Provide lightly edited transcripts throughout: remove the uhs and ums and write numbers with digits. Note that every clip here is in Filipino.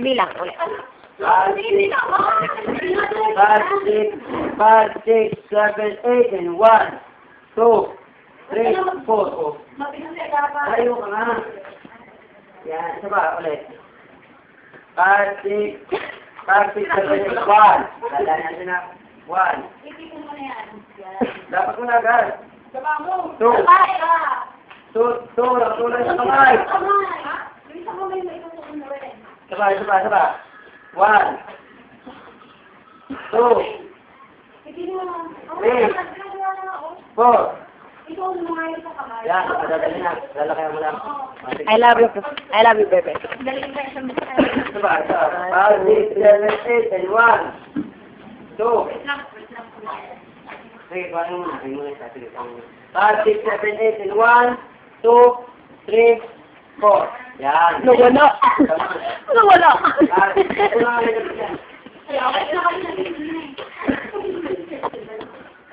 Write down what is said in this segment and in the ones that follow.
Bilang ulit. 5, 6, 7, 8, and 1, 2, 3, 4. Oh. Tayo ka nga. Yan, isa ba? Ulit. 5, 6, 7, 8, 1. Lala natin na. 1. Dapat mo na agad. 2. 2, nakatulad sa kamay. Sabay. 1, 2, 3, 4. Yan, madadali na. Lalakay mo lang. I love you, bebe. Sabay. 5, 6, 7, 8, and 1, 2. Sige, paano mo na? Ay mo na sa sige. 5, 6, 7, 8, and 1, 2, 3, 4. Yan. Nawala. Nawala. Ito na nga nagagawin yan.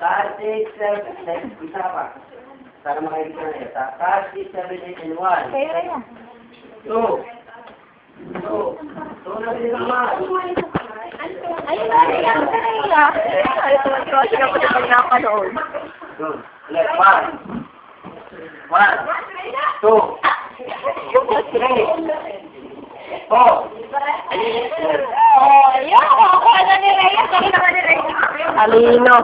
5, 6, 7, 8, isa pa. Para makikita na ito. 5, 6, 7, 8, and 1. Kaya rin yan. 2. 2 na rin naman. Ayun na rin yan. Ay, tumatros ka pa na pag napanood. Good. Ulit. 1. 1, 2, 3, 4. Ayun, ako na ni Rhea. Kaya naman ni Rhea. Alino.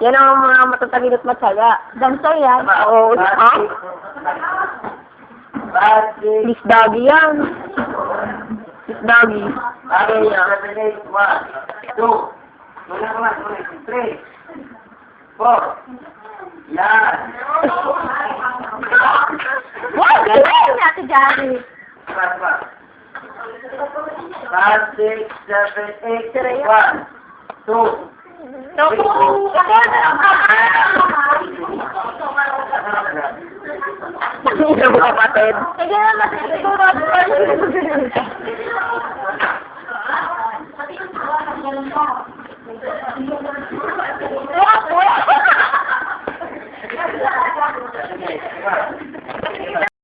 Yan ang mga matatagin at matyaga. Ganso yan. Oo. Ha? Miss Doggy yan. Miss Doggy. Okay, 7, 8, 1, 2, 3, 4. Yan. Wow, galing natin dyan. 5, 6, 7, 8, 1, 2. Naku, Hindi mo kapatid. Sige naman, siguro.